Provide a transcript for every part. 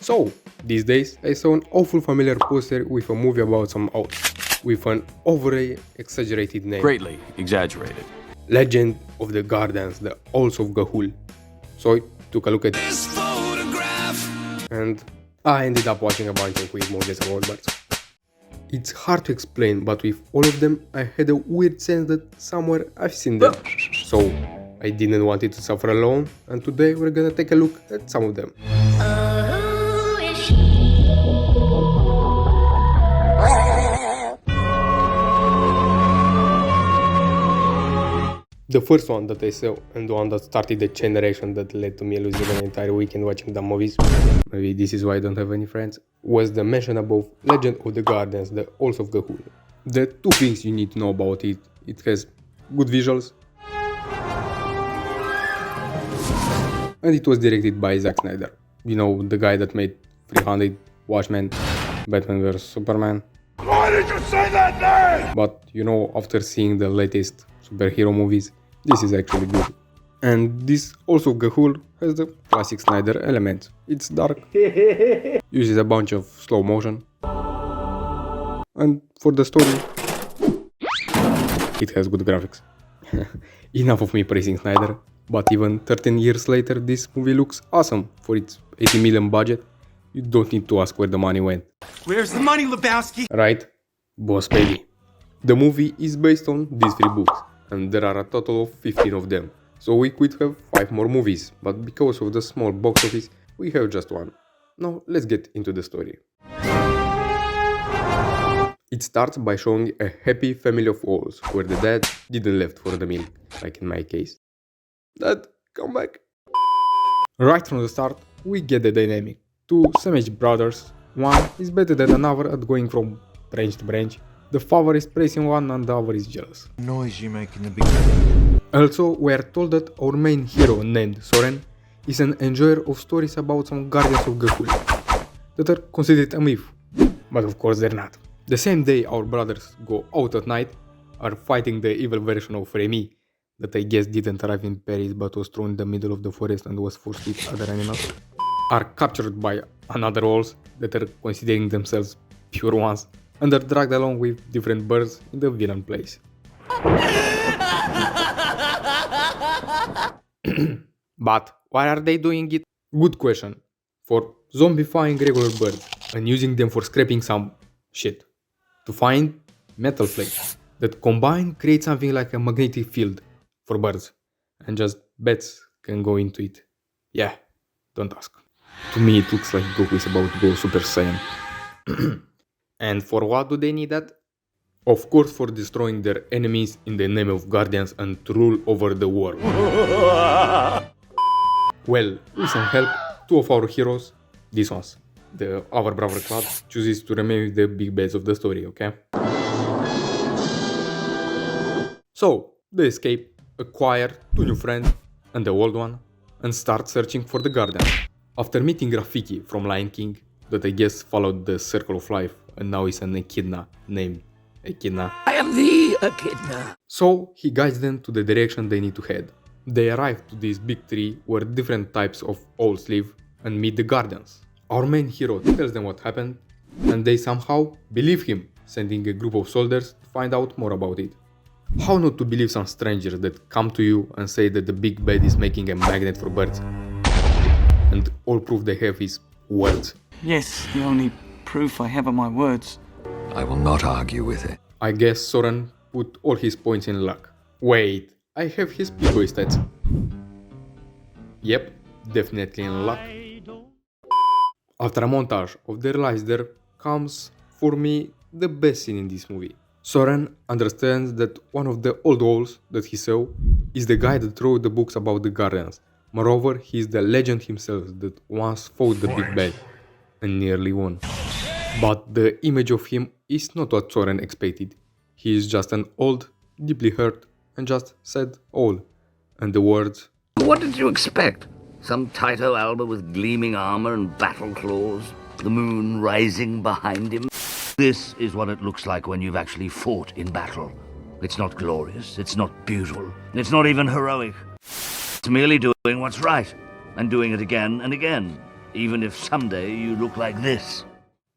So, these days I saw an awful familiar poster with a movie about some elves, with an overly exaggerated name. Greatly exaggerated. Legend of the Guardians, the Owls of Ga'Hoole. So I took a look at this photograph and I ended up watching a bunch of weird movies about birds. It's hard to explain, but with all of them I had a weird sense that somewhere I've seen them. So I didn't want it to suffer alone, and today we're gonna take a look at some of them. The first one that I saw, and the one that started the chain reaction that led to me losing an entire weekend watching dumb movies, maybe this is why I don't have any friends, was the mention above Legend of the Guardians, the Owls of Ga'Hoole. The two things you need to know about it: it has good visuals, and it was directed by Zack Snyder. You know, the guy that made 300, Watchmen, Batman vs Superman. Why did you say that name? But you know, after seeing the latest superhero movies, this is actually good. And this also Ga'Hoole has the classic Snyder element. It's dark, uses a bunch of slow motion, and for the story, it has good graphics. Enough of me praising Snyder, but even 13 years later this movie looks awesome. For its 80 million budget, you don't need to ask where the money went. Where's the money, Lebowski? Right? Boss baby. The movie is based on these 3 books, and there are a total of 15 of them. So we could have 5 more movies, but because of the small box office, we have just 1. Now let's get into the story. It starts by showing a happy family of owls, where the dad didn't left for the milk, like in my case. Dad, come back. Right from the start, we get the dynamic. 2 same-age brothers, one is better than another at going from branch to branch. The father is praising one and the other is jealous. Noise you make in the beginning. Also, we are told that our main hero named Soren is an enjoyer of stories about some guardians of Ga'Hoole that are considered a myth, but of course they're not. The same day our brothers go out at night, are fighting the evil version of Remy, that I guess didn't arrive in Paris but was thrown in the middle of the forest and was forced to eat other animals, are captured by another wolves that are considering themselves pure ones, and are dragged along with different birds in the villain place. But why are they doing it? Good question. For zombifying regular birds and using them for scraping some shit. To find metal flakes that combine create something like a magnetic field for birds, and just bats can go into it. Yeah, don't ask. To me it looks like Goku is about to go Super Saiyan. And for what do they need that? Of course for destroying their enemies in the name of Guardians and to rule over the world. Well, with some help, 2 of our heroes, these ones, the other brother club, chooses to remain with the big bads of the story, okay? So, they escape, acquire 2 new friends and the old one, and start searching for the Guardians. After meeting Rafiki from Lion King, that I guess followed the circle of life and now is an echidna named Echidna. I am the echidna. So he guides them to the direction they need to head. They arrive to this big tree where different types of owls live and meet the Guardians. Our main hero tells them what happened and they somehow believe him, sending a group of soldiers to find out more about it. How not to believe some strangers that come to you and say that the big bad is making a magnet for birds? And all proof they have is words. Yes, the only proof I have are my words. I will not argue with it. I guess Soren put all his points in luck. Wait, I have his P-Boy stats. Yep, definitely in luck. After a montage of their lives there comes, for me, the best scene in this movie. Soren understands that one of the old owls that he saw is the guy that wrote the books about the Guardians. Moreover, he is the legend himself that once fought the big bad and nearly won. But the image of him is not what Soren expected. He is just an old, deeply hurt and just sad owl. And the words, What did you expect? Some Taito Alba with gleaming armor and battle claws? The moon rising behind him? This is what it looks like when you've actually fought in battle. It's not glorious, it's not beautiful, it's not even heroic. It's merely doing what's right, and doing it again and again. even if someday you look like this.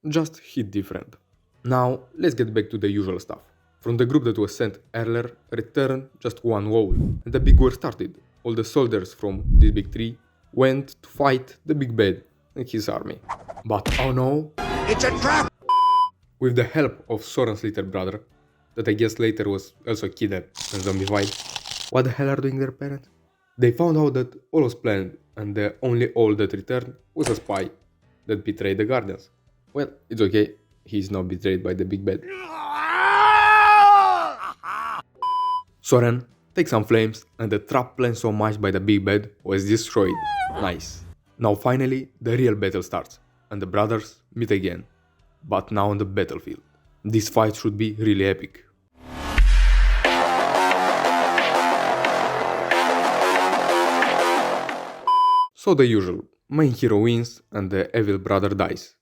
Just hit different. Now, let's get back to the usual stuff. From the group that was sent earlier, returned just one wall, and the big war started. All the soldiers from this big tree went to fight the big bad and his army. But oh no! It's a trap! With the help of Soren's little brother, that I guess later was also kidnapped and zombified, what the hell are doing their parents? They found out that all was planned, and the only all that returned was a spy that betrayed the Guardians. Well, it's okay, he's not betrayed by the big bad. Soren takes some flames, and the trap planned so much by the big bad was destroyed. Nice. Now finally, the real battle starts, and the brothers meet again, but now on the battlefield. This fight should be really epic. So the usual, main hero wins and the evil brother dies.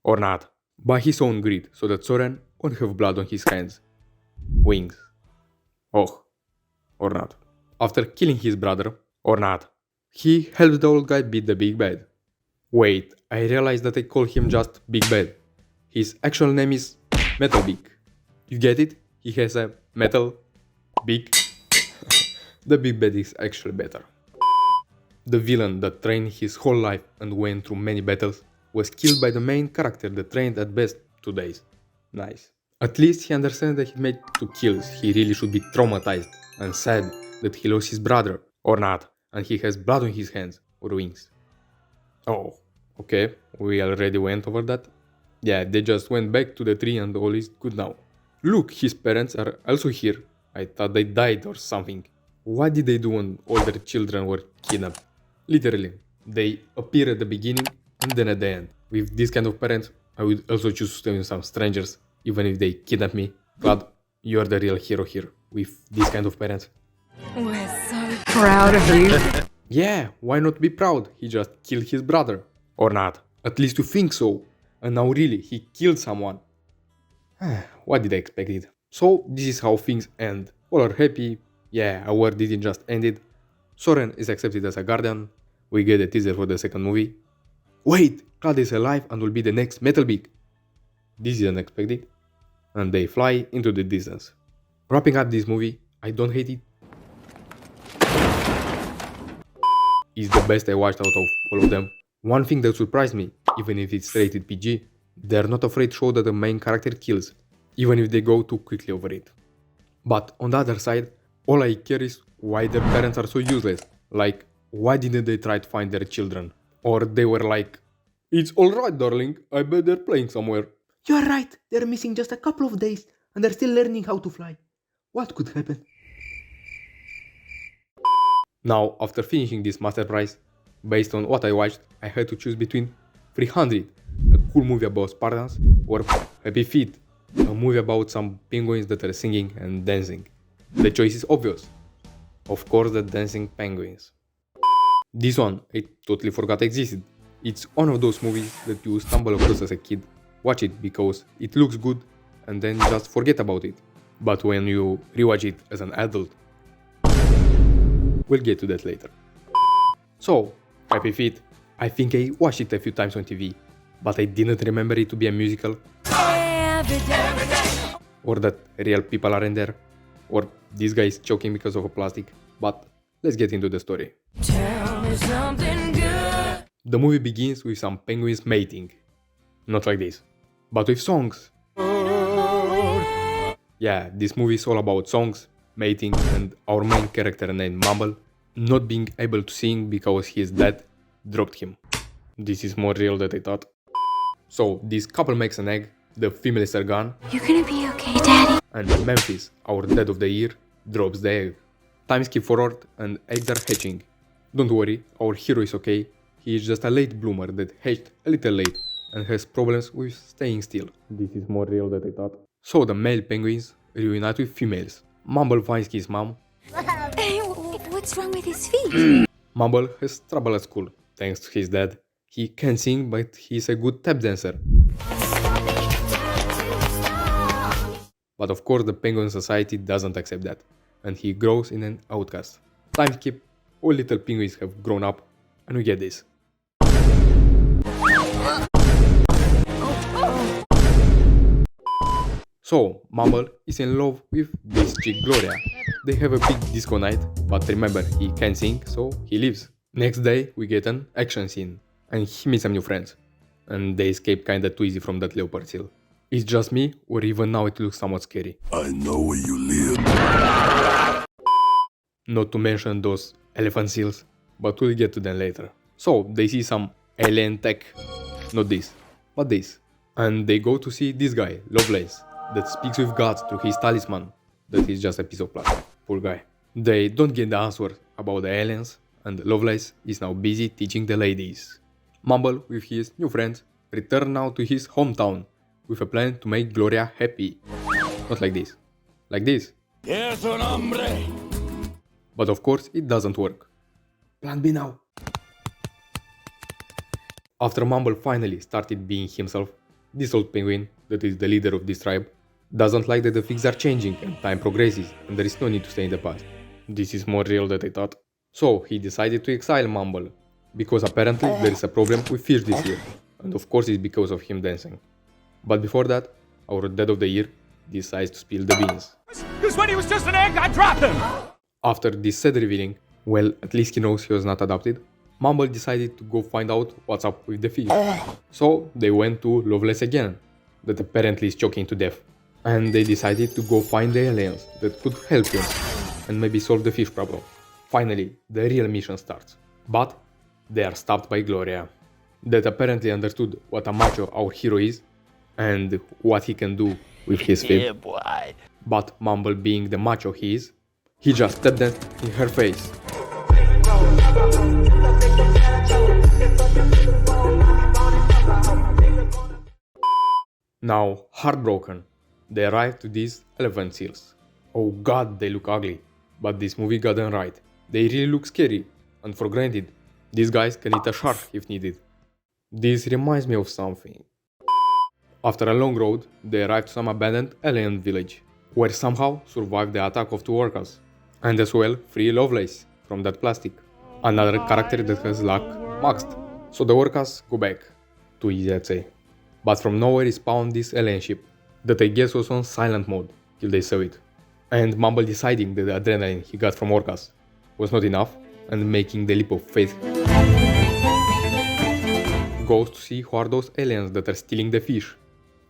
Or not, by his own greed, so that Soren won't have blood on his hands. Wings. Oh, or not. After killing his brother, or not, he helps the old guy beat the big bad. Wait, I realized that I call him just Big Bad. His actual name is Metal Big. You get it? He has a metal big. The big bad is actually better. The villain that trained his whole life and went through many battles was killed by the main character that trained at best 2 days. Nice. At least he understands that he made 2 kills. He really should be traumatized and sad that he lost his brother, or not, and he has blood on his hands or wings. Oh, okay, we already went over that. Yeah, they just went back to the tree and all is good now. Look, his parents are also here. I thought they died or something. What did they do when all their children were kidnapped? Literally, they appear at the beginning and then at the end. With this kind of parents, I would also choose to stay with some strangers, even if they kidnap me. Glad you're the real hero here, with this kind of parents. We're so proud of you. Yeah, why not be proud? He just killed his brother. Or not. At least you think so. And now really, he killed someone. What did I expect it? So, this is how things end. All are happy. Yeah, our war didn't just end it. Soren is accepted as a guardian. We get a teaser for the second movie. Wait, Claude is alive and will be the next Metal Big. This is unexpected. And they fly into the distance. Wrapping up this movie, I don't hate it. It's the best I watched out of all of them. One thing that surprised me, even if it's rated PG, they're not afraid to show that the main character kills, even if they go too quickly over it. But on the other side, all I care is why their parents are so useless. Like, why didn't they try to find their children? Or they were like, it's alright darling, I bet they're playing somewhere. You're right, they're missing just a couple of days and they're still learning how to fly. What could happen? Now, after finishing this masterpiece, based on what I watched, I had to choose between 300, a cool movie about Spartans, or Happy Feet, a movie about some penguins that are singing and dancing. The choice is obvious. Of course, the dancing penguins. This one, I totally forgot existed. It's one of those movies that you stumble across as a kid, watch it because it looks good, and then just forget about it. But when you rewatch it as an adult, we'll get to that later. So, Happy Feet, I think I watched it a few times on TV, but I didn't remember it to be a musical. Or that real people aren't there. Or this guy is choking because of a plastic. But let's get into the story. Tell me something good. The movie begins with some penguins mating. Not like this, but with songs. Yeah, this movie is all about songs, mating, and our main character named Mumble not being able to sing because his dad dropped him. This is more real than I thought. So, this couple makes an egg, the females are gone, You're gonna be okay, Daddy. and Memphis, our dad of the year, drops the egg. Time skip forward and eggs are hatching. Don't worry, our hero is okay, he is just a late bloomer that hatched a little late and has problems with staying still. This is more real than I thought. So the male penguins reunite with females. Mumble finds his mom. Hey, what's wrong with his feet? Mumble has trouble at school, thanks to his dad. He can sing, but he's a good tap dancer. But of course the penguin society doesn't accept that, and he grows in an outcast. Time skip, all little penguins have grown up, and we get this. So, Mumble is in love with this chick Gloria. They have a big disco night, but remember, he can't sing, so he leaves. Next day, we get an action scene, and he meets some new friends. And they escape kinda too easy from that leopard seal. It's just me, or even now it looks somewhat scary. I know where you live. Not to mention those elephant seals, but we'll get to them later. So, they see some alien tech. Not this, but this. And they go to see this guy, Lovelace, that speaks with God through his talisman. That is just a piece of plastic. Poor guy. They don't get the answer about the aliens, and Lovelace is now busy teaching the ladies. Mumble, with his new friends, return now to his hometown with a plan to make Gloria happy. Not like this. Like this. Yes, un hombre. But of course, it doesn't work. Plan B now. After Mumble finally started being himself, this old penguin, that is the leader of this tribe, doesn't like that the things are changing and time progresses and there is no need to stay in the past. This is more real than I thought. So he decided to exile Mumble, because apparently there is a problem with fish this year, and of course it's because of him dancing. But before that, our Dead of the Year decides to spill the beans. Because when he was just an egg, I dropped him! After this sad revealing, well, at least he knows he was not adopted, Mumble decided to go find out what's up with the fish. So they went to Loveless again, that apparently is choking to death. And they decided to go find the aliens that could help him and maybe solve the fish problem. Finally, the real mission starts. But they are stopped by Gloria, that apparently understood what a macho our hero is and what he can do with his fib. Yeah, boy. But Mumble, being the macho he is, he just stepped that in her face. Now, heartbroken, they arrive to these elephant seals. Oh god, they look ugly, but this movie got them right. They really look scary, and for granted, these guys can eat a shark if needed. This reminds me of something. After a long road, they arrive to some abandoned alien village, where somehow survived the attack of two orcas, and as well free Lovelace from that plastic. Another character that has luck maxed. So the orcas go back. Too easy, I'd say. But from nowhere is spawned this alien ship, that I guess was on silent mode till they saw it. And Mumble deciding that the adrenaline he got from orcas was not enough and making the leap of faith. Goes to see who are those aliens that are stealing the fish.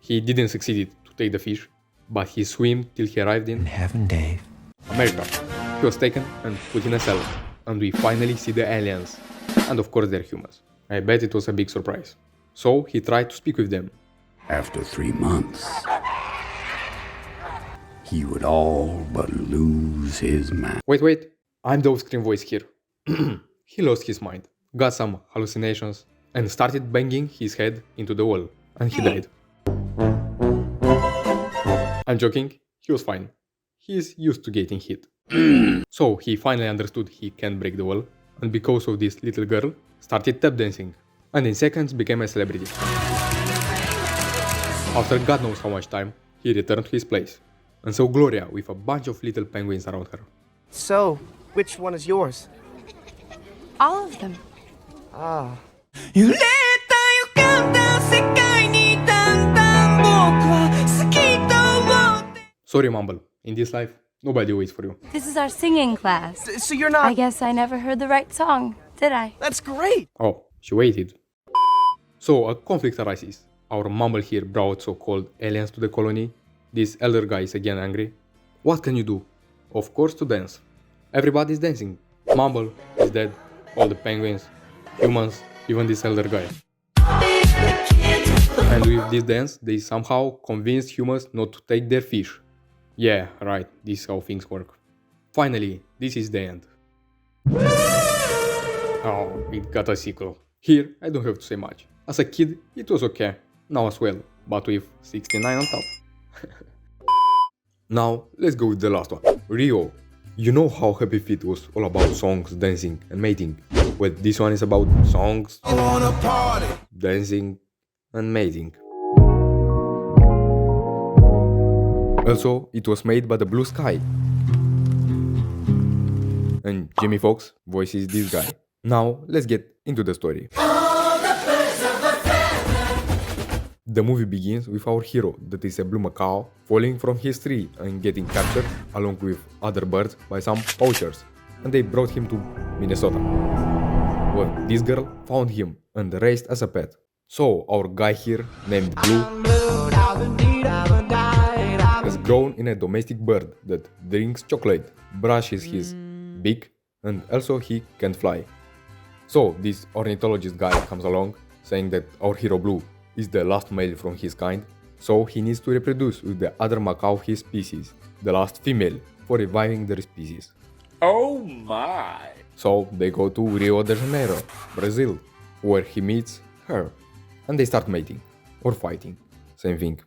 He didn't succeed to take the fish, but he swam till he arrived in Heaven, Dave. America. He was taken and put in a cell, and we finally see the aliens. And of course they're humans. I bet it was a big surprise. So he tried to speak with them. After 3 months, he would all but lose his mind. Wait, I'm the off-screen voice here. He lost his mind, got some hallucinations, and started banging his head into the wall, and he died. I'm joking, he was fine. He is used to getting hit. So he finally understood he can't break the wall, and because of this little girl, started tap dancing, and in seconds became a celebrity. After God knows how much time, he returned to his place, and saw Gloria with a bunch of little penguins around her. So, which one is yours? All of them. Ah. Sorry, Mumble, in this life, nobody waits for you. This is our singing class. So you're not... I guess I never heard the right song, did I? That's great! Oh, she waited. So a conflict arises. Our Mumble here brought so-called aliens to the colony. This elder guy is again angry. What can you do? Of course to dance. Everybody's dancing. Mumble is dead. All the penguins, humans, even this elder guy. And with this dance, they somehow convinced humans not to take their fish. Yeah, right, this is how things work. Finally, this is the end. Oh, it got a sequel. Here, I don't have to say much. As a kid, it was okay. Now as well, but with 69 on top. Now, let's go with the last one. Rio. You know how Happy Feet was all about songs, dancing and mating. Well, this one is about songs, dancing and mating. Also, it was made by the Blue Sky. And Jimmy Fox voices this guy. The movie begins with our hero, that is a blue macaw, falling from his tree and getting captured along with other birds by some poachers, and they brought him to Minnesota. Well, this girl found him and raised as a pet. So our guy here, named Blue, has grown in a domestic bird that drinks chocolate, brushes his beak, and also he can fly. So this ornithologist guy comes along saying that our hero Blue is the last male from his kind, so he needs to reproduce with the other macaw of his species, the last female, for reviving their species. Oh my! So they go to Rio de Janeiro, Brazil, where he meets her, and they start mating, or fighting, same thing.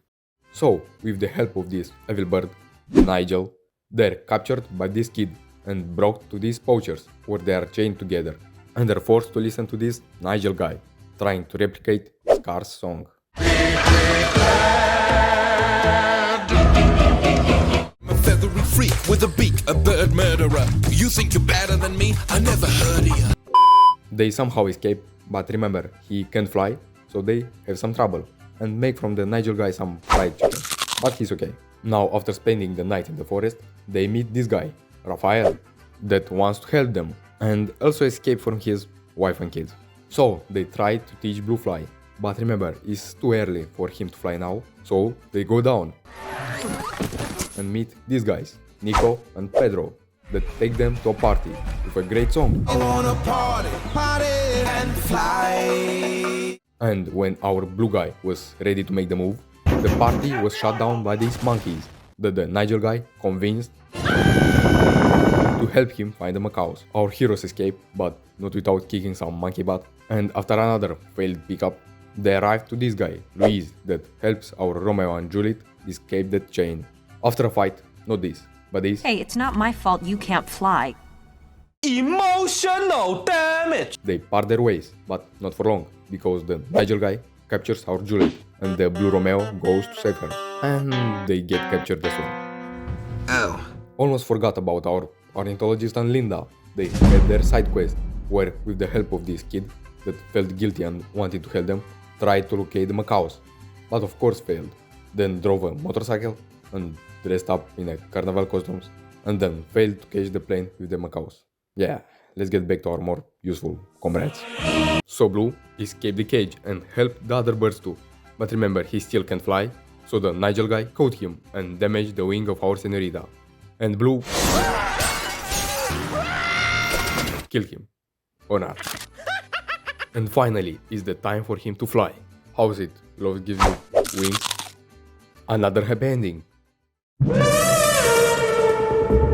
So, with the help of this evil bird, Nigel, they're captured by this kid and brought to these poachers, where they are chained together, and are forced to listen to this Nigel guy, trying to replicate Scar's song. I'm a feathery freak with a beak, a bird murderer. You think you're better than me? I never heard of you. They somehow escape, but remember, he can't fly, so they have some trouble, and make from the Nigel guy some fried chicken. But he's okay. Now, after spending the night in the forest, they meet this guy, Raphael, that wants to help them, and also escape from his wife and kids. So, they try to teach Blue fly, but remember, it's too early for him to fly now, so they go down and meet these guys, Nico and Pedro, that take them to a party with a great song. I wanna party, party and fly. And when our blue guy was ready to make the move, the party was shut down by these monkeys that the Nigel guy convinced to help him find the macaws. Our heroes escape, but not without kicking some monkey butt. And after another failed pickup, they arrive to this guy, Luis, that helps our Romeo and Juliet escape that chain. After a fight, not this, but this. Hey, it's not my fault you can't fly. Emotional damage! They part their ways, but not for long, because the Nigel guy captures our Juliet, and the blue Romeo goes to save her. And they get captured as well. Oh. Almost forgot about our ornithologist and Linda. They had their side quest, where with the help of this kid that felt guilty and wanted to help them, tried to locate the macaws, but of course failed. Then drove a motorcycle and dressed up in a carnival costumes, and then failed to catch the plane with the macaws. Yeah, let's get back to our more useful comrades. So Blue escaped the cage and helped the other birds too. But remember, he still can't fly, so the Nigel guy caught him and damaged the wing of our senorita. And Blue killed him. Or not. And finally, it's the time for him to fly. How's it? Love gives you wings? Another happy ending.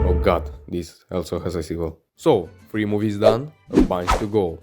Oh god, this also has a sequel. So, 3 movies done, a bunch to go.